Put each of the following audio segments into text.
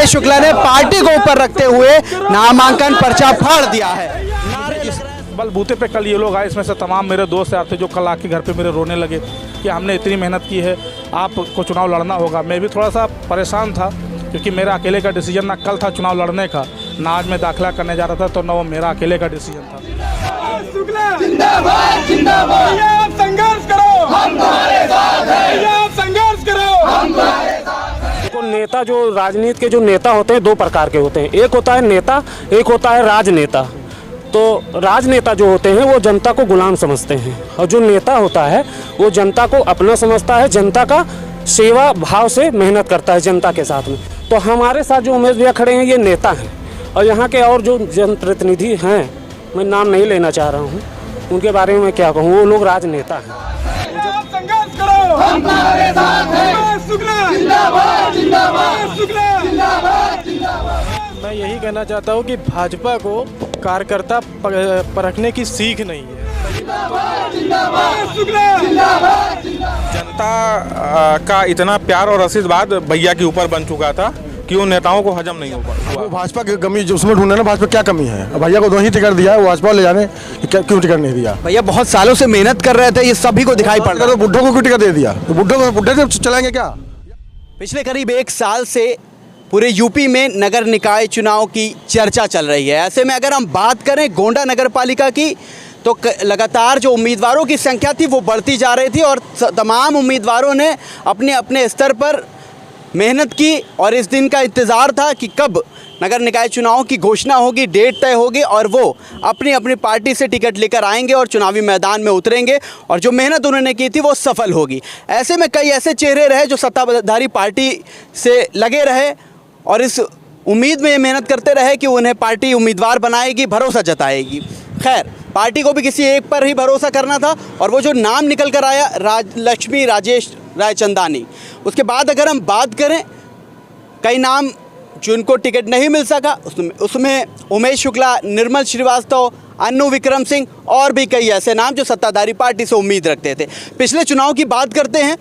उमेश शुक्ला ने पार्टी को ऊपर रखते हुए नामांकन पर्चा फाड़ दिया है। बलबूते पे कल ये लोग आए, इसमें से तमाम मेरे दोस्त यार थे जो कल आके घर पे मेरे रोने लगे कि हमने इतनी मेहनत की है, आपको चुनाव लड़ना होगा। मैं भी थोड़ा सा परेशान था क्योंकि मेरा अकेले का डिसीजन ना कल था चुनाव लड़ने का, ना आज मैं दाखिला करने जा रहा था, तो ना वो मेरा अकेले का डिसीजन था। जिंदाबाद जिंदाबाद, संघर्ष करो, हम तुम्हारे साथ हैं, संघर्ष करो, हम तुम्हारे साथ हैं। नेता जो राजनीति के जो नेता होते हैं दो प्रकार के होते हैं, एक होता है नेता, एक होता है राजनेता। तो राजनेता जो होते हैं वो जनता को गुलाम समझते हैं और जो नेता होता है वो जनता को अपना समझता है, जनता का सेवा भाव से मेहनत करता है जनता के साथ में। तो हमारे साथ जो उमेश भैया खड़े हैं ये नेता हैं और यहाँ के और जो जनप्रतिनिधि हैं, मैं नाम नहीं लेना चाह रहा हूँ, उनके बारे में मैं क्या कहूँ, वो लोग राजनेता हैं। संघर्ष करो, हम तुम्हारे साथ हैं, जिंदाबाद जिंदाबाद, जिंदाबाद। मैं यही कहना चाहता हूँ कि भाजपा को कार्यकर्ता परखने की सीख नहीं है। जनता का इतना प्यार और आशीर्वाद भैया के ऊपर बन चुका था कि उन नेताओं को हजम नहीं हो पाया। भाजपा की कमी जो उसमें ढूंढे ना, भाजपा क्या कमी है? भैया को 2 ही टिकट दिया है, वो भाजपा ले जाने क्यों टिकट नहीं दिया? भैया बहुत सालों से मेहनत कर रहे थे, ये सभी को दिखाई पड़ रहा है। तो बुड्ढों को क्यों टिकट दे दिया? तो बुड्ढे से चलाएंगे क्या? पिछले करीब 1 साल से पूरे यूपी में नगर निकाय चुनाव की चर्चा चल रही है। ऐसे में अगर हम बात करें गोंडा नगर पालिका की, तो लगातार जो उम्मीदवारों की संख्या थी वो बढ़ती जा रही थी और तमाम उम्मीदवारों ने अपने अपने स्तर पर मेहनत की और इस दिन का इंतज़ार था कि कब नगर निकाय चुनाव की घोषणा होगी, डेट तय होगी और वो अपनी अपनी पार्टी से टिकट लेकर आएंगे और चुनावी मैदान में उतरेंगे और जो मेहनत उन्होंने की थी वो सफल होगी। ऐसे में कई ऐसे चेहरे रहे जो सत्ताधारी पार्टी से लगे रहे और इस उम्मीद में ये मेहनत करते रहे कि उन्हें पार्टी उम्मीदवार बनाएगी, भरोसा जताएगी। खैर, पार्टी को भी किसी एक पर ही भरोसा करना था और वो जो नाम निकल कर आया लक्ष्मी राजेश रायचंदानी, उसके बाद अगर हम बात करें कई नाम जिनको टिकट नहीं मिल सका, उसमें उमेश शुक्ला, निर्मल श्रीवास्तव, अन्नू विक्रम सिंह और भी कई ऐसे नाम जो सत्ताधारी पार्टी से उम्मीद रखते थे। पिछले चुनाव की बात करते हैं,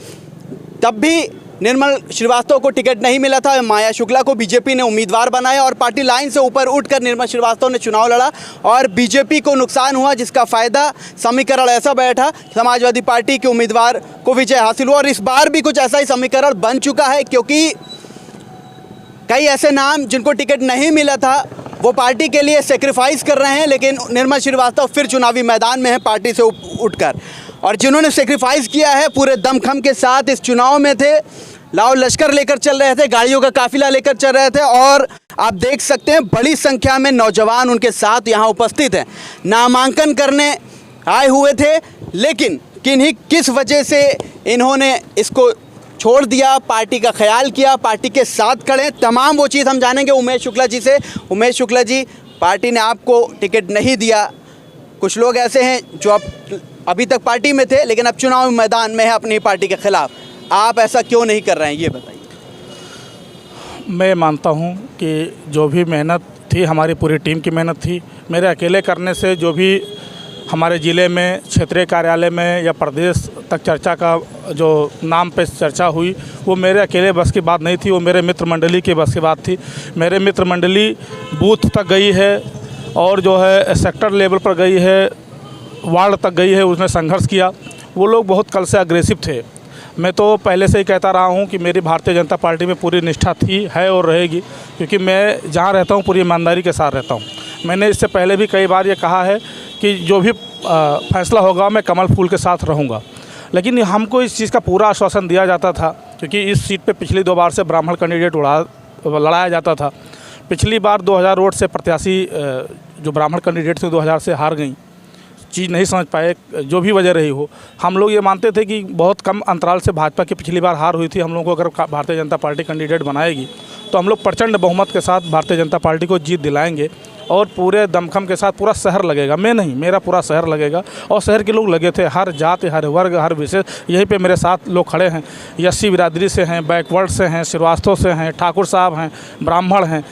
तब भी निर्मल श्रीवास्तव को टिकट नहीं मिला था, माया शुक्ला को बीजेपी ने उम्मीदवार बनाया और पार्टी लाइन से ऊपर उठकर निर्मल श्रीवास्तव ने चुनाव लड़ा और बीजेपी को नुकसान हुआ, जिसका फ़ायदा समीकरण ऐसा बैठा, समाजवादी पार्टी के उम्मीदवार को विजय हासिल हुआ। और इस बार भी कुछ ऐसा ही समीकरण बन चुका है क्योंकि कई ऐसे नाम जिनको टिकट नहीं मिला था वो पार्टी के लिए सेक्रीफाइस कर रहे हैं, लेकिन निर्मल श्रीवास्तव फिर चुनावी मैदान में है पार्टी से उठकर। और जिन्होंने सेक्रीफाइस किया है पूरे दमखम के साथ इस चुनाव में थे, लाओ लश्कर लेकर चल रहे थे, गाड़ियों का काफिला लेकर चल रहे थे और आप देख सकते हैं बड़ी संख्या में नौजवान उनके साथ यहाँ उपस्थित हैं, नामांकन करने आए हुए थे। लेकिन किस वजह से इन्होंने इसको छोड़ दिया, पार्टी का ख्याल किया, पार्टी के साथ खड़े, तमाम वो चीज़ हम जानेंगे उमेश शुक्ला जी से। उमेश शुक्ला जी, पार्टी ने आपको टिकट नहीं दिया, कुछ लोग ऐसे हैं जो अभी तक पार्टी में थे लेकिन अब चुनाव मैदान में है अपनी पार्टी के खिलाफ, आप ऐसा क्यों नहीं कर रहे हैं, ये बताइए। मैं मानता हूं कि जो भी मेहनत थी हमारी पूरी टीम की मेहनत थी। मेरे अकेले करने से जो भी हमारे ज़िले में, क्षेत्रीय कार्यालय में या प्रदेश तक चर्चा का जो नाम पे चर्चा हुई वो मेरे अकेले बस की बात नहीं थी, वो मेरे मित्र मंडली की बस की बात थी। मेरे मित्र मंडली बूथ तक गई है और जो है सेक्टर लेवल पर गई है, वार्ड तक गई है, उसने संघर्ष किया। वो लोग बहुत कल से अग्रेसिव थे। मैं तो पहले से ही कहता रहा हूँ कि मेरी भारतीय जनता पार्टी में पूरी निष्ठा थी, है और रहेगी, क्योंकि मैं जहाँ रहता हूँ पूरी ईमानदारी के साथ रहता हूँ। मैंने इससे पहले भी कई बार ये कहा है कि जो भी फैसला होगा मैं कमल फूल के साथ रहूँगा, लेकिन हमको इस चीज़ का पूरा आश्वासन दिया जाता था क्योंकि इस सीट पे पिछली 2 बार से ब्राह्मण कैंडिडेट लड़ाया जाता था। पिछली बार 2000 वोट से प्रत्याशी जो ब्राह्मण कैंडिडेट थे 2000 से हार गई, चीज़ नहीं समझ पाए, जो भी वजह रही हो। हम लोग ये मानते थे कि बहुत कम अंतराल से भाजपा की पिछली बार हार हुई थी, हम लोगों को अगर भारतीय जनता पार्टी कैंडिडेट बनाएगी तो हम लोग प्रचंड बहुमत के साथ भारतीय जनता पार्टी को जीत दिलाएंगे और पूरे दमखम के साथ पूरा शहर लगेगा, मैं नहीं, मेरा पूरा शहर लगेगा। और शहर के लोग लगे थे, हर जाति, हर वर्ग, हर विशेष, यहीं पे मेरे साथ लोग खड़े हैं। एससी बिरादरी से हैं, बैकवर्ड से हैं, श्रीवास्तव से हैं, ठाकुर साहब हैं, ब्राह्मण हैं,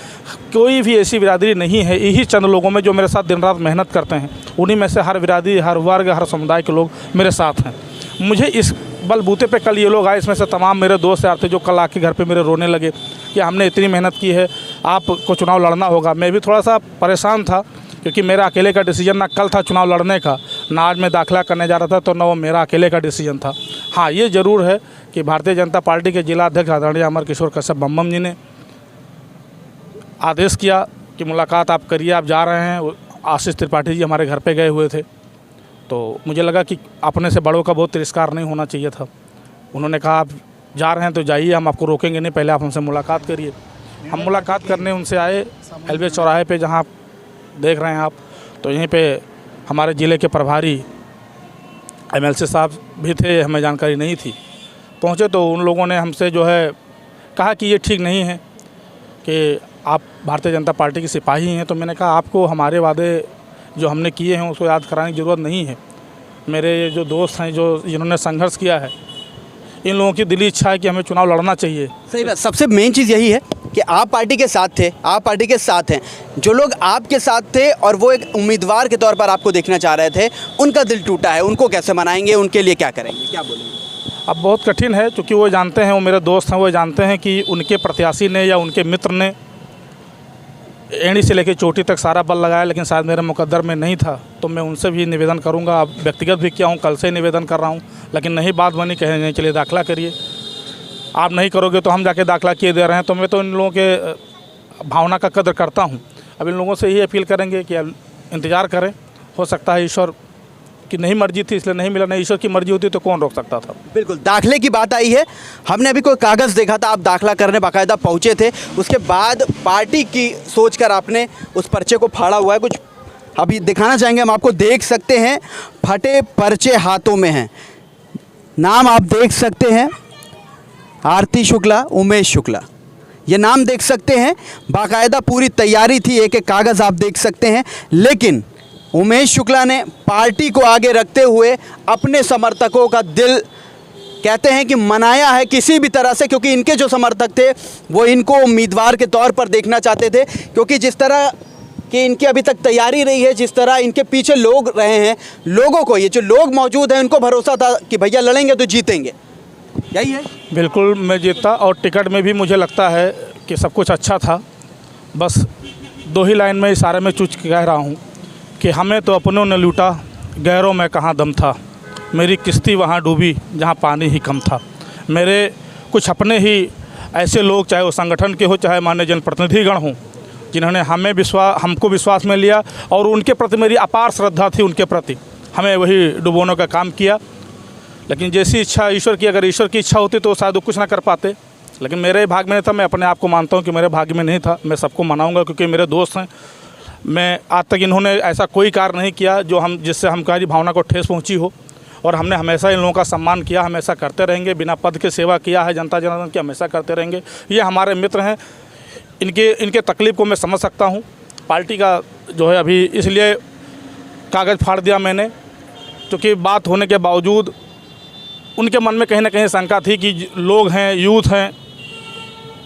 कोई भी ऐसी बिरादरी नहीं है। यही चंद लोगों में जो मेरे साथ दिन रात मेहनत करते हैं, उन्हीं में से हर बिरादरी, हर वर्ग, हर समुदाय के लोग मेरे साथ हैं। मुझे इस बलबूते पे कल ये लोग आए, इसमें से तमाम मेरे दोस्त यार थे जो कल आके घर पे मेरे रोने लगे कि हमने इतनी मेहनत की है, आपको चुनाव लड़ना होगा। मैं भी थोड़ा सा परेशान था क्योंकि मेरा अकेले का डिसीजन ना कल था चुनाव लड़ने का, ना आज मैं दाखिला करने जा रहा था, तो ना वो मेरा अकेले का डिसीजन था। हाँ, ये ज़रूर है कि भारतीय जनता पार्टी के जिला अध्यक्ष आदरणीय अमर किशोर कश्यप बम जी ने आदेश किया कि मुलाकात आप करिए, आप जा रहे हैं। आशीष त्रिपाठी जी हमारे घर पे गए हुए थे, तो मुझे लगा कि अपने से बड़ों का बहुत तिरस्कार नहीं होना चाहिए था। उन्होंने कहा आप जा रहे हैं तो जाइए, हम आपको रोकेंगे नहीं, पहले आप हमसे मुलाकात करिए। हम मुलाकात करने उनसे आए एलबी चौराहे पे, जहाँ देख रहे हैं आप, तो यहीं पे हमारे ज़िले के प्रभारी एमएलसी साहब भी थे, हमें जानकारी नहीं थी। पहुँचे तो उन लोगों ने हमसे जो है कहा कि ये ठीक नहीं है कि आप भारतीय जनता पार्टी के सिपाही हैं। तो मैंने कहा आपको हमारे वादे जो हमने किए हैं उसको याद कराने की ज़रूरत नहीं है। मेरे जो दोस्त हैं जिन्होंने संघर्ष किया है, इन लोगों की दिली इच्छा है कि हमें चुनाव लड़ना चाहिए। सही बात। सबसे मेन चीज़ यही है कि आप पार्टी के साथ थे, आप पार्टी के साथ हैं। जो लोग आपके साथ थे और वो एक उम्मीदवार के तौर पर आपको देखना चाह रहे थे, उनका दिल टूटा है, उनको कैसे मनाएंगे, उनके लिए क्या करेंगे, क्या बोलेंगे? अब बहुत कठिन है क्योंकि वो जानते हैं, वो मेरे दोस्त हैं, वो जानते हैं कि उनके प्रत्याशी ने या उनके मित्र ने एड़ी से लेकर चोटी तक सारा बल लगाया, लेकिन शायद मेरे मुकद्दर में नहीं था। तो मैं उनसे भी निवेदन करूंगा, अब व्यक्तिगत भी किया हूं, कल से निवेदन कर रहा हूं, लेकिन नहीं बात बनी, कहेंगे चलिए दाखिला करिए, आप नहीं करोगे तो हम जाके दाखिला किए दे रहे हैं। तो मैं तो इन लोगों के भावना का कदर करता हूं। अब इन लोगों से यही अपील करेंगे कि इंतज़ार करें, हो सकता है ईश्वर की नहीं मर्जी थी इसलिए नहीं मिला, नहीं ईश्वर की मर्जी होती तो कौन रोक सकता था। बिल्कुल, दाखिले की बात आई है, हमने अभी कोई कागज़ देखा था, आप दाखिला करने बाकायदा पहुंचे थे, उसके बाद पार्टी की सोचकर आपने उस पर्चे को फाड़ा हुआ है। कुछ अभी दिखाना चाहेंगे हम आपको, देख सकते हैं फटे पर्चे हाथों में हैं। नाम आप देख सकते हैं आरती शुक्ला, उमेश शुक्ला, ये नाम देख सकते हैं। बाकायदा पूरी तैयारी थी, एक एक कागज़ आप देख सकते हैं, लेकिन उमेश शुक्ला ने पार्टी को आगे रखते हुए अपने समर्थकों का दिल कहते हैं कि मनाया है किसी भी तरह से, क्योंकि इनके जो समर्थक थे वो इनको उम्मीदवार के तौर पर देखना चाहते थे। क्योंकि जिस तरह कि इनकी अभी तक तैयारी रही है, जिस तरह इनके पीछे लोग रहे हैं, लोगों को, ये जो लोग मौजूद हैं, उनको भरोसा था कि भैया लड़ेंगे तो जीतेंगे। यही है। बिल्कुल मैं जीता, और टिकट में भी मुझे लगता है कि सब कुछ अच्छा था। बस दो ही लाइन में इशारे में चूक के कह रहा हूँ कि हमें तो अपनों ने लूटा, गैरों में कहाँ दम था, मेरी किश्ती वहाँ डूबी जहाँ पानी ही कम था। मेरे कुछ अपने ही ऐसे लोग, चाहे वो संगठन के हो, चाहे मान्य जनप्रतिनिधिगण हों, जिन्होंने हमको विश्वास में लिया और उनके प्रति मेरी अपार श्रद्धा थी, उनके प्रति हमें वही डुबोने का काम किया। लेकिन जैसी इच्छा ईश्वर की, अगर ईश्वर की इच्छा होती तो शायद वो कुछ ना कर पाते, लेकिन मेरे भाग्य में नहीं था। मैं अपने आप को मानता हूँ कि मेरे भाग्य में नहीं था। मैं सबको मनाऊँगा क्योंकि मेरे दोस्त हैं। मैं आज तक इन्होंने ऐसा कोई कार्य नहीं किया जिससे हमारी भावना को ठेस पहुंची हो, और हमने हमेशा इन लोगों का सम्मान किया, हमेशा करते रहेंगे। बिना पद के सेवा किया है जनता जनार्दन की, हमेशा करते रहेंगे। ये हमारे मित्र हैं, इनके तकलीफ़ को मैं समझ सकता हूं। पार्टी का जो है अभी इसलिए कागज़ फाड़ दिया मैंने क्योंकि बात होने के बावजूद उनके मन में कहीं ना कहीं शंका थी कि लोग हैं, यूथ हैं,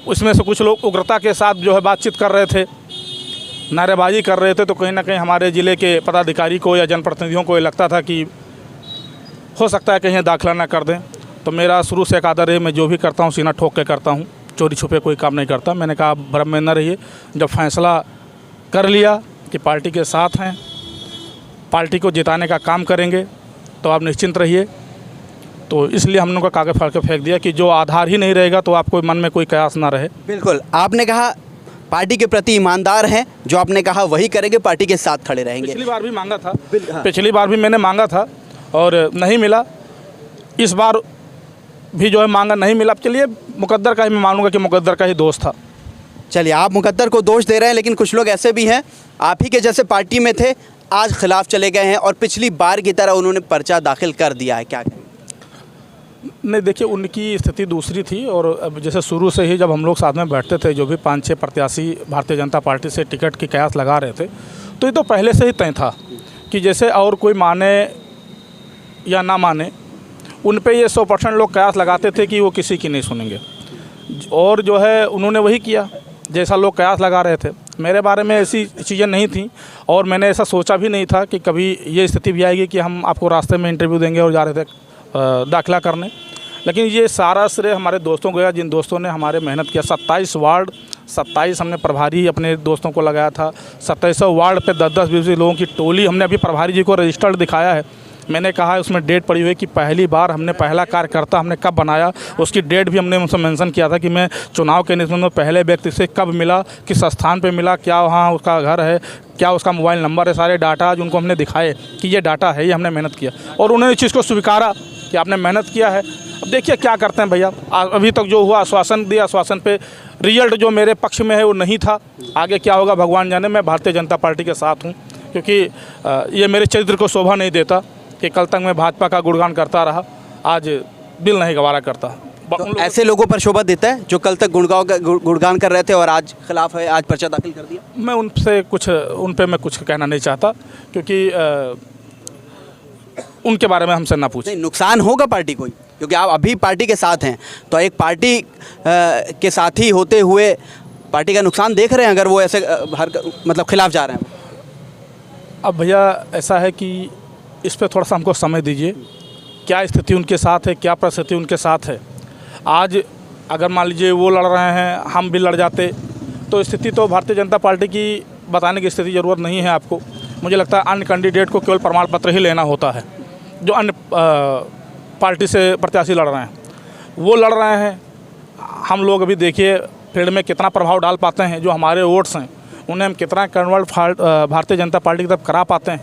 उसमें से कुछ लोग उग्रता के साथ जो है बातचीत कर रहे थे, नारेबाजी कर रहे थे। तो कहीं ना कहीं हमारे ज़िले के पदाधिकारी को या जनप्रतिनिधियों को ये लगता था कि हो सकता है कहीं दाखिला ना कर दें। तो मेरा शुरू से एक आदर है, मैं जो भी करता हूँ सीना ठोक के करता हूँ, चोरी छुपे कोई काम नहीं करता। मैंने कहा भ्रम में न रहिए, जब फैसला कर लिया कि पार्टी के साथ हैं, पार्टी को जिताने का काम करेंगे, तो आप निश्चिंत रहिए। तो इसलिए हम लोगों का कागज़ फाड़ के फेंक दिया कि जो आधार ही नहीं रहेगा तो आपको मन में कोई कयास ना रहे। बिल्कुल, आपने कहा पार्टी के प्रति ईमानदार हैं, जो आपने कहा वही करेंगे, पार्टी के साथ खड़े रहेंगे। पिछली बार भी मांगा था, पिछली बार भी मैंने मांगा था और नहीं मिला, इस बार भी जो है मांगा नहीं मिला। चलिए मुकद्दर का ही मैं मानूंगा कि मुकद्दर का ही दोष था। चलिए, आप मुकद्दर को दोष दे रहे हैं, लेकिन कुछ लोग ऐसे भी हैं आप ही के जैसे पार्टी में थे, आज खिलाफ चले गए हैं और पिछली बार की तरह उन्होंने पर्चा दाखिल कर दिया है, क्या करें? नहीं, देखिए उनकी स्थिति दूसरी थी, और अब जैसे शुरू से ही जब हम लोग साथ में बैठते थे, जो भी 5-6 प्रत्याशी भारतीय जनता पार्टी से टिकट की कयास लगा रहे थे, तो ये तो पहले से ही तय था कि जैसे और कोई माने या ना माने, उन पे ये 100% लोग कयास लगाते थे कि वो किसी की नहीं सुनेंगे। और जो है उन्होंने वही किया जैसा लोग कयास लगा रहे थे। मेरे बारे में ऐसी चीज़ें नहीं थी और मैंने ऐसा सोचा भी नहीं था कि कभी ये स्थिति भी आएगी कि हम आपको रास्ते में इंटरव्यू देंगे और जा रहे थे दाखिला करने। लेकिन ये सारा श्रेय हमारे दोस्तों को गया, जिन दोस्तों ने हमारे मेहनत किया। 27 वार्ड, 27 हमने प्रभारी अपने दोस्तों को लगाया था। 27 वार्ड पे 10-10, 20 लोगों की टोली हमने अभी प्रभारी जी को रजिस्टर्ड दिखाया है। मैंने कहा है उसमें डेट पड़ी हुई है कि पहली बार हमने पहला कार्यकर्ता हमने कब बनाया, उसकी डेट भी हमने उनसे मेंशन किया था कि मैं चुनाव के निस्बत में पहले व्यक्ति से कब मिला, किस स्थान पे मिला, क्या वहाँ उसका घर है, क्या उसका मोबाइल नंबर है, सारे डाटा आज उनको हमने दिखाए कि ये डाटा है, ये हमने मेहनत किया। और उन्होंने इस चीज़ को स्वीकारा कि आपने मेहनत किया है। अब देखिए क्या करते हैं भैया। अभी तक जो हुआ आश्वासन दिया, आश्वासन पे रिजल्ट जो मेरे पक्ष में है वो नहीं था। आगे क्या होगा भगवान जाने। मैं भारतीय जनता पार्टी के साथ हूँ, क्योंकि ये मेरे चरित्र को शोभा नहीं देता कि कल तक मैं भाजपा का गुणगान करता रहा, आज दिल नहीं गवारा करता। तो ऐसे लोगों पर शोभा देता है जो कल तक गुणगान कर रहे थे और आज खिलाफ है, आज पर्चा दाखिल कर दिया। मैं उन पे मैं कुछ कहना नहीं चाहता, क्योंकि उनके बारे में हमसे ना पूछें। नहीं, नुकसान होगा पार्टी को, क्योंकि आप अभी पार्टी के साथ हैं, तो एक पार्टी के साथी होते हुए पार्टी का नुकसान देख रहे हैं अगर वो ऐसे मतलब खिलाफ जा रहे हैं। अब भैया ऐसा है कि इस पे थोड़ा सा हमको समय दीजिए। क्या स्थिति उनके साथ है, क्या परिस्थिति उनके साथ है। आज अगर मान लीजिए वो लड़ रहे हैं, हम भी लड़ जाते, तो स्थिति तो भारतीय जनता पार्टी की बताने की स्थिति ज़रूरत नहीं है आपको। मुझे लगता है अन्य कैंडिडेट को केवल प्रमाण पत्र ही लेना होता है। जो अन्य पार्टी से प्रत्याशी लड़ रहे हैं वो लड़ रहे हैं। हम लोग अभी देखिए फील्ड में कितना प्रभाव डाल पाते हैं। जो हमारे वोट्स हैं उन्हें हम कितना कन्वर्ट भारतीय जनता पार्टी की तरफ करा पाते हैं,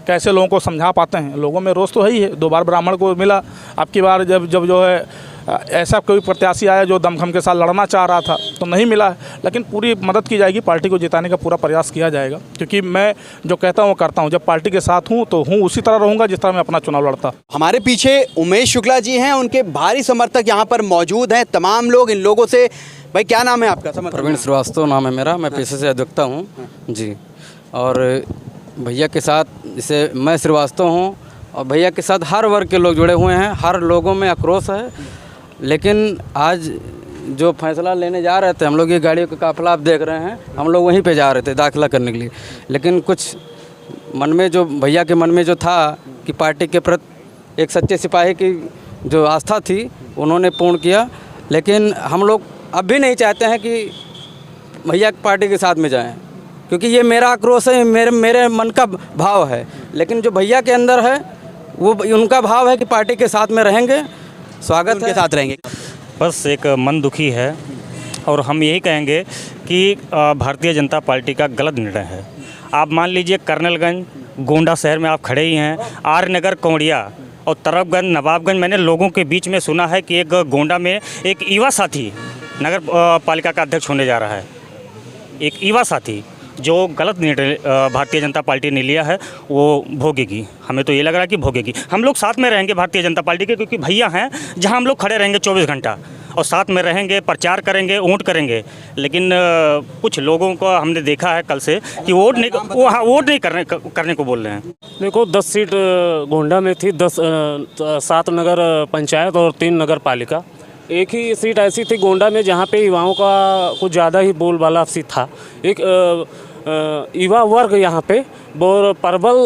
कैसे लोगों को समझा पाते हैं। लोगों में रोष तो है ही है। 2 बार ब्राह्मण को मिला, अब की बार जब जो है ऐसा कोई प्रत्याशी आया जो दमखम के साथ लड़ना चाह रहा था तो नहीं मिला है। लेकिन पूरी मदद की जाएगी, पार्टी को जिताने का पूरा प्रयास किया जाएगा, क्योंकि मैं जो कहता हूँ वो करता हूँ। जब पार्टी के साथ हूँ तो हूँ उसी तरह रहूँगा जिस तरह मैं अपना चुनाव लड़ता। हमारे पीछे उमेश शुक्ला जी हैं, उनके भारी समर्थक यहाँ पर मौजूद हैं। तमाम लोग इन लोगों से, भाई क्या नाम है आपका? प्रवीण श्रीवास्तव नाम है मेरा, मैं पेशे से अधिवक्ता हूँ जी। और भैया के साथ, जैसे मैं श्रीवास्तव हूँ और भैया के साथ हर वर्ग के लोग जुड़े हुए हैं। हर लोगों में आक्रोश है। लेकिन आज जो फैसला लेने जा रहे थे, हम लोग ये गाड़ियों का काफिला आप देख रहे हैं, हम लोग वहीं पे जा रहे थे दाखिला करने के लिए। लेकिन कुछ मन में जो भैया के मन में जो था कि पार्टी के प्रति एक सच्चे सिपाही की जो आस्था थी उन्होंने पूर्ण किया। लेकिन हम लोग अब भी नहीं चाहते हैं कि भैया पार्टी के साथ में जाएं, क्योंकि ये मेरा आक्रोश है, मेरे मन का भाव है। लेकिन जो भैया के अंदर है वो उनका भाव है कि पार्टी के साथ में रहेंगे, स्वागत उनके साथ रहेंगे। बस एक मन दुखी है और हम यही कहेंगे कि भारतीय जनता पार्टी का गलत निर्णय है। आप मान लीजिए कर्नलगंज, गोंडा शहर में आप खड़े ही हैं, आर्यनगर, कौड़िया और तरफगंज, नवाबगंज, मैंने लोगों के बीच में सुना है कि एक गोंडा में एक युवा साथी नगर पालिका का अध्यक्ष होने जा रहा है। एक युवा साथी जो गलत निर्णय भारतीय जनता पार्टी ने लिया है वो भोगेगी। हमें तो ये लग रहा है कि भोगेगी। हम लोग साथ में रहेंगे भारतीय जनता पार्टी के, क्योंकि भैया हैं जहां हम लोग खड़े रहेंगे 24 घंटा और साथ में रहेंगे, प्रचार करेंगे, वोट करेंगे। लेकिन कुछ लोगों को हमने देखा है कल से कि वोट नहीं करने को बोल रहे हैं। देखो 10 सीट गोंडा में थी, 7 नगर पंचायत और 3 नगर पालिका। एक ही सीट ऐसी थी गोंडा में जहाँ पे युवाओं का कुछ ज़्यादा ही बोलबाला सी था। एक युवा वर्ग यहाँ पे बहुत प्रबल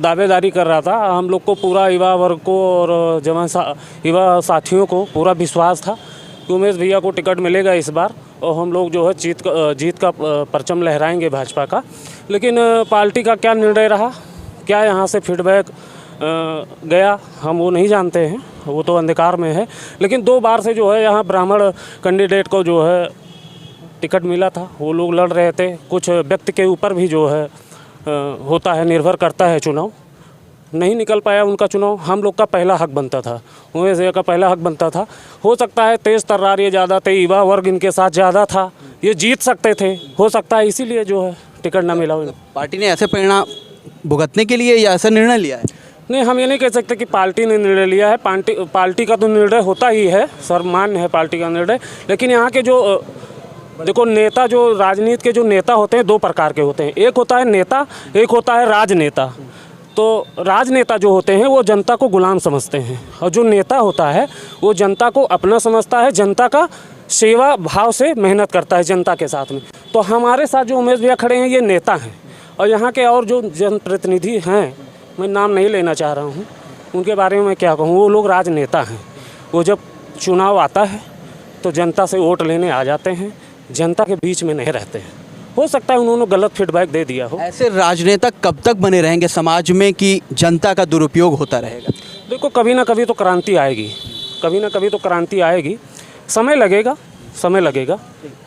दावेदारी कर रहा था। हम लोग को पूरा युवा वर्ग को और युवा साथियों को पूरा विश्वास था कि उमेश भैया को टिकट मिलेगा इस बार और हम लोग जो है जीत का परचम लहराएंगे भाजपा का। लेकिन पार्टी का क्या निर्णय रहा, क्या यहाँ से फीडबैक गया, हम वो नहीं जानते हैं, वो तो अंधकार में है। लेकिन 2 बार से जो है यहाँ ब्राह्मण कैंडिडेट को जो है टिकट मिला था, वो लोग लड़ रहे थे। कुछ व्यक्ति के ऊपर भी जो है होता है, निर्भर करता है चुनाव। नहीं निकल पाया उनका चुनाव। हम लोग का पहला हक बनता था, उमेश भैया का पहला हक बनता था। हो सकता है तेज़ तर्रार ये ज़्यादा थे, युवा वर्ग इनके साथ ज़्यादा था, ये जीत सकते थे, हो सकता है इसीलिए जो है टिकट ना मिला। पार्टी ने ऐसे परिणाम भुगतने के लिए या ऐसा निर्णय लिया है? नहीं, हम ये नहीं कह सकते कि पार्टी ने निर्णय लिया है। पार्टी का तो निर्णय होता ही है, सर्वमान्य है पार्टी का निर्णय। लेकिन यहाँ के जो देखो नेता, जो राजनीति के जो नेता होते हैं 2 प्रकार के होते हैं। एक होता है नेता, एक होता है राजनेता। तो राजनेता जो होते हैं वो जनता को गुलाम समझते हैं, और जो नेता होता है वो जनता को अपना समझता है, जनता का सेवा भाव से मेहनत करता है जनता के साथ में। तो हमारे साथ जो उमेश भैया खड़े हैं ये नेता हैं, और यहाँ के और जो जनप्रतिनिधि हैं, मैं नाम नहीं लेना चाह रहा हूँ, उनके बारे में मैं क्या कहूँ, वो लोग राजनेता हैं। वो जब चुनाव आता है तो जनता से वोट लेने आ जाते हैं, जनता के बीच में नहीं रहते हैं। हो सकता है उन्होंने गलत फीडबैक दे दिया हो। ऐसे राजनेता कब तक बने रहेंगे समाज में कि जनता का दुरुपयोग होता रहेगा? देखो, कभी ना कभी तो क्रांति आएगी, कभी ना कभी तो क्रांति आएगी। समय लगेगा, समय लगेगा,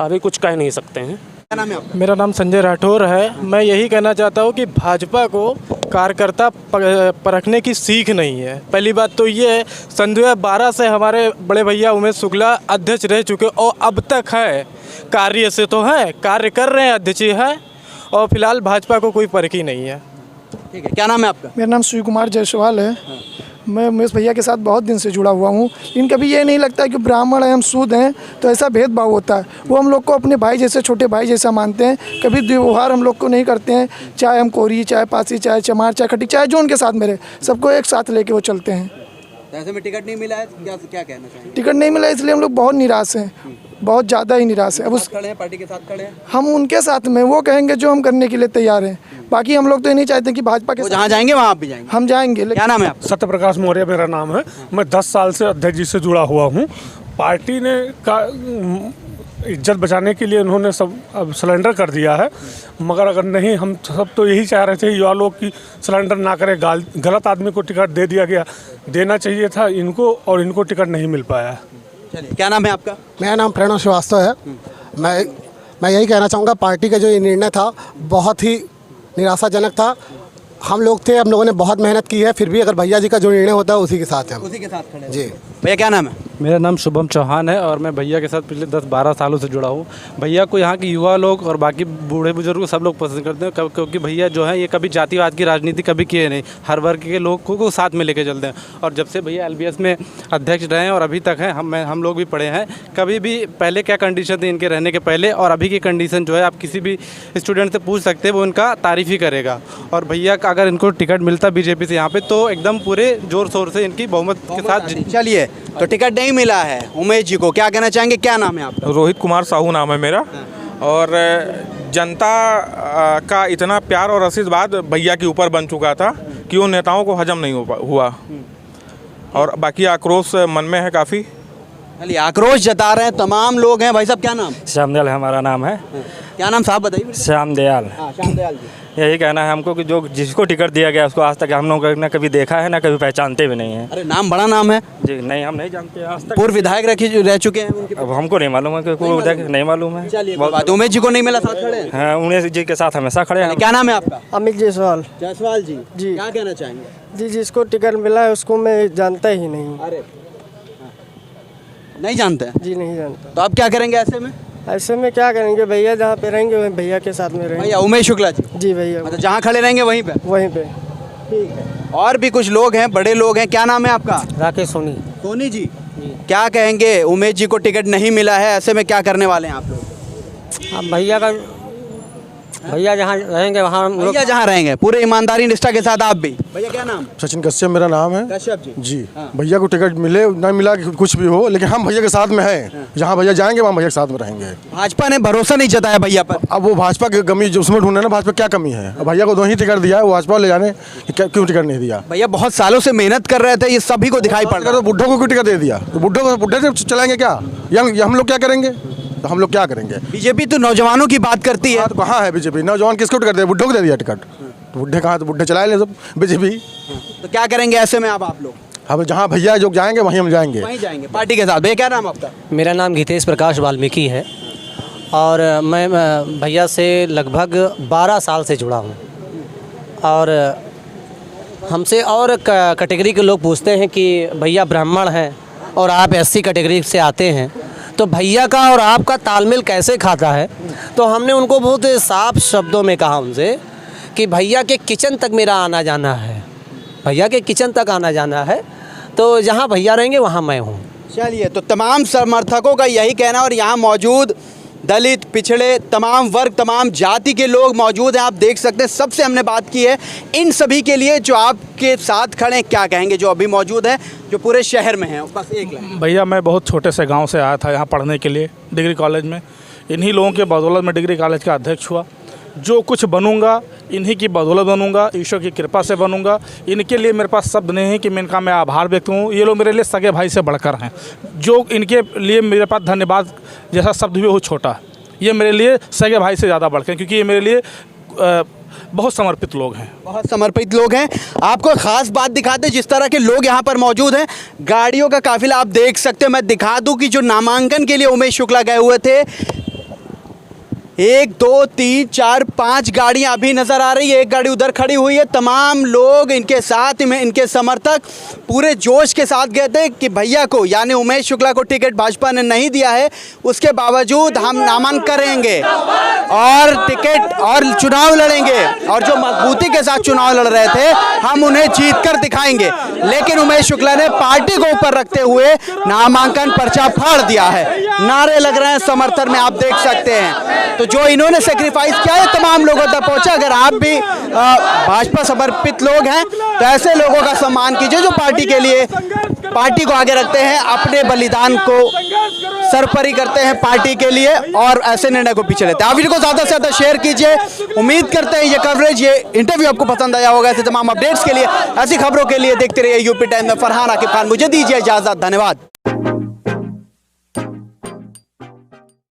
अभी कुछ कह नहीं सकते हैं। क्या नाम है आपका? मेरा नाम संजय राठौर है। मैं यही कहना चाहता हूँ कि भाजपा को कार्यकर्ता परखने की सीख नहीं है। पहली बात तो ये है, सन 2012 से हमारे बड़े भैया उमेश शुक्ला अध्यक्ष रह चुके और अब तक है, कार्य से तो है, कार्य कर रहे हैं, अध्यक्ष है, और फिलहाल भाजपा को कोई परख ही नहीं है। ठीक है, क्या नाम है आपका? मेरा नाम शिव कुमार जायसवाल है। मैं उमेश भैया के साथ बहुत दिन से जुड़ा हुआ हूँ, लेकिन कभी ये नहीं लगता कि ब्राह्मण हैं, हम सूद हैं तो ऐसा भेदभाव होता है। वो हम लोग को अपने भाई जैसे, छोटे भाई जैसा मानते हैं। कभी व्यवहार हम लोग को नहीं करते हैं, चाहे हम कोरी, चाहे पासी, चाहे चमार, चाहे खटी, चाहे जो उनके साथ मेरे, सबको एक साथ लेके वो चलते हैं। ऐसे में टिकट नहीं मिला है तो क्या कहना चाहिए? टिकट नहीं मिला इसलिए हम लोग बहुत निराश हैं, बहुत ज़्यादा ही निराश है। अब उस खड़े हैं, पार्टी के साथ खड़े हैं, हम उनके साथ में, वो कहेंगे जो हम करने के लिए तैयार हैं। बाकी हम लोग तो ये नहीं चाहते कि भाजपा के वो जहाँ जाएंगे वहाँ आप भी जाएंगे। हम जाएंगे। क्या नाम है आपका? सत्य प्रकाश मौर्य मेरा नाम है। मैं 10 साल से अध्यक्ष जी से जुड़ा हुआ हूँ। पार्टी ने का इज्जत बचाने के लिए उन्होंने सब अब सिलेंडर कर दिया है, मगर अगर नहीं, हम सब तो यही चाह रहे थे युवा लोग की सिलेंडर ना करें। गलत आदमी को टिकट दे दिया गया, देना चाहिए था इनको, और इनको टिकट नहीं मिल पाया। चलिए, क्या नाम है आपका? मेरा नाम प्रणव श्रीवास्तव है। मैं यही कहना चाहूँगा, पार्टी का जो ये निर्णय था बहुत ही निराशाजनक था। हम लोग थे, हम लोगों ने बहुत मेहनत की है, फिर भी अगर भैया जी का जो निर्णय होता है उसी के साथ हैं, उसी के साथ खड़े हैं। जी। भैया क्या नाम है? मेरा नाम शुभम चौहान है और मैं भैया के साथ पिछले 10-12 सालों से जुड़ा हूँ। भैया को यहाँ के युवा लोग और बाकी बूढ़े बुजुर्ग सब लोग पसंद करते हैं, क्योंकि भैया जो है ये कभी जातिवाद की राजनीति कभी किए नहीं, हर वर्ग के लोगों को साथ में लेके चलते हैं। और जब से भैया LBS में अध्यक्ष रहे हैं और अभी तक हैं, हम लोग भी पढ़े हैं, कभी भी पहले क्या कंडीशन थी इनके रहने के पहले और अभी की कंडीशन जो है, आप किसी भी स्टूडेंट से पूछ सकते हैं, वो इनका तारीफ़ ही करेगा। और भैया का अगर इनको टिकट मिलता बीजेपी से यहाँ पे तो एकदम पूरे जोर शोर से इनकी बहुमत के साथ। चलिए, तो टिकट नहीं मिला है उमेश जी को, क्या कहना चाहेंगे? क्या नाम है आपका? रोहित कुमार साहू नाम है मेरा। और जनता का इतना प्यार और आशीर्वाद भैया के ऊपर बन चुका था कि उन नेताओं को हजम नहीं हुआ, और बाकी आक्रोश मन में है काफ़ी। चलिए, आक्रोश जता रहे हैं तमाम लोग हैं। भाई साहब क्या नाम? श्याम दयाल हमारा नाम है। क्या नाम साहब बताइए? श्याम दयाल। श्याम दयाल जी। यही कहना है हमको कि जो जिसको टिकट दिया गया उसको आज तक हम लोग ने कभी देखा है ना कभी पहचानते भी नहीं है। अरे नाम बड़ा नाम है जी, नहीं हम नहीं जानते आज तक। पूर्व विधायक रह चुके हैं उनके। अब हमको नहीं मालूम है कि नहीं मालूम है। चलिए, उमेश जी को नहीं मिला, साथ खड़े हैं। हाँ, उमेश जी के साथ हमेशा खड़े हैं। क्या नाम है आपका? अमित जायसवाल। जायसवाल जी। जी। क्या कहना चाहेंगे? जी, जिसको टिकट मिला है उसको मैं जानता ही नहीं। अरे नहीं जानते हैं? जी, नहीं जानता। तो अब क्या करेंगे ऐसे में? ऐसे में क्या करेंगे, भैया जहाँ पे रहेंगे वहीं भैया के साथ में रहेंगे। भैया उमेश शुक्ला जी? जी भैया, मतलब जहाँ खड़े रहेंगे वहीं पे? वहीं पे। ठीक है। और भी कुछ लोग हैं, बड़े लोग हैं। क्या नाम है आपका? राकेश सोनी। सोनी जी, क्या कहेंगे? उमेश जी को टिकट नहीं मिला है, ऐसे में क्या करने वाले हैं आप लोग? अब भैया जहाँ रहेंगे वहाँ हम लोग। भैया जहाँ रहेंगे पूरे ईमानदारी निष्ठा के साथ आप भी। भैया क्या नाम? सचिन कश्यप मेरा नाम है। कश्यप जी। जी। भैया को टिकट मिले ना मिला कुछ भी हो, लेकिन हम भैया के साथ में हैं। जहाँ भैया जाएंगे वहाँ भैया के साथ में रहेंगे। भाजपा ने भरोसा नहीं जताया भैया पर। अब वो भाजपा की कमी जो उसमें ढूंढे ना, भाजपा क्या कमी है? अब भैया को 2 ही टिकट दिया है, वो भाजपा ले जाने क्यों टिकट नहीं दिया? भैया बहुत सालों से मेहनत कर रहे थे, ये सभी को दिखाई पड़ रहा है। तो बुढ़ों को क्यों टिकट दे दिया? तो बुढ़े से चलाएंगे क्या? हम लोग क्या करेंगे? तो हम लोग क्या करेंगे? बीजेपी तो नौजवानों की बात करती है। तो कहाँ है बीजेपी? नौजवान किसको टिकट दे? बुढ़ों को दे दिया टिकट। तो बुढ़े कहाँ? तो बुढ़े चलाए ले सब बीजेपी। तो क्या करेंगे ऐसे में आप लोग? हम जहाँ भैया जो जाएंगे वहीं हम जाएंगे, वहीं जाएंगे पार्टी के साथ। भैया क्या नाम आपका? मेरा नाम गीतेश प्रकाश वाल्मीकि है और मैं भैया से लगभग 12 साल से जुड़ा हूँ। और हमसे और कैटेगरी के लोग पूछते हैं कि भैया ब्राह्मण हैं और आप SC कैटेगरी से आते हैं, तो भैया का और आपका तालमेल कैसे खाता है? तो हमने उनको बहुत साफ शब्दों में कहा उनसे कि भैया के किचन तक मेरा आना जाना है, भैया के किचन तक आना जाना है, तो जहाँ भैया रहेंगे वहाँ मैं हूँ। चलिए, तो तमाम समर्थकों का यही कहना, और यहाँ मौजूद दलित, पिछड़े, तमाम वर्ग, तमाम जाति के लोग मौजूद हैं। आप देख सकते हैं, सबसे हमने बात की है। इन सभी के लिए जो आपके साथ खड़े हैं, क्या कहेंगे जो अभी मौजूद हैं, जो पूरे शहर में हैं? बस एक लाइन। भैया मैं बहुत छोटे से गांव से आया था यहाँ पढ़ने के लिए डिग्री कॉलेज में। इन्हीं लोगों के बदौलत में डिग्री कॉलेज का अध्यक्ष हुआ। जो कुछ बनूंगा इन्हीं की बदौलत बनूंगा, ईश्वर की कृपा से बनूंगा। इनके लिए मेरे पास शब्द नहीं है कि मैं इनका मैं आभार व्यक्त हूँ। ये लोग मेरे लिए सगे भाई से बढ़कर हैं। जो इनके लिए मेरे पास धन्यवाद जैसा शब्द भी वो छोटा है। ये मेरे लिए सगे भाई से ज़्यादा बढ़कर, क्योंकि ये मेरे लिए बहुत समर्पित लोग हैं। बहुत समर्पित लोग हैं। आपको खास बात दिखाते हैं, जिस तरह के लोग यहाँ पर मौजूद हैं, गाड़ियों का काफिला आप देख सकते हो। मैं दिखा दूं कि जो नामांकन के लिए उमेश शुक्ला गए हुए थे, 1 2 3 4 5 गाड़ियां अभी नजर आ रही है। एक गाड़ी उधर खड़ी हुई है। तमाम लोग इनके साथ में, इनके समर्थक पूरे जोश के साथ गए थे कि भैया को यानी उमेश शुक्ला को टिकट भाजपा ने नहीं दिया है, उसके बावजूद हम नामांकन करेंगे और टिकट और चुनाव लड़ेंगे, और जो मजबूती के साथ चुनाव लड़ रहे थे हम उन्हें जीत कर दिखाएंगे। लेकिन उमेश शुक्ला ने पार्टी को ऊपर रखते हुए नामांकन पर्चा फाड़ दिया है। नारे लग रहे हैं समर्थन में, आप देख सकते हैं। तो जो इन्होंने सेक्रीफाइस किया है तमाम लोगों तक पहुंचा। अगर आप भी भाजपा समर्पित लोग हैं तो ऐसे लोगों का सम्मान कीजिए जो पार्टी के लिए, पार्टी को आगे रखते हैं, अपने बलिदान को सरपरी करते हैं पार्टी के लिए और ऐसे निर्णय को पीछे लेते हैं। आप वीडियो को ज़्यादा से ज़्यादा शेयर कीजिए। उम्मीद करते हैं ये कवरेज, ये इंटरव्यू आपको पसंद आया होगा। ऐसे तमाम अपडेट्स के लिए, ऐसी खबरों के लिए देखते रहिए यूपी टाइम में। फरहान आकिब खान, मुझे दीजिए इजाज़त। धन्यवाद।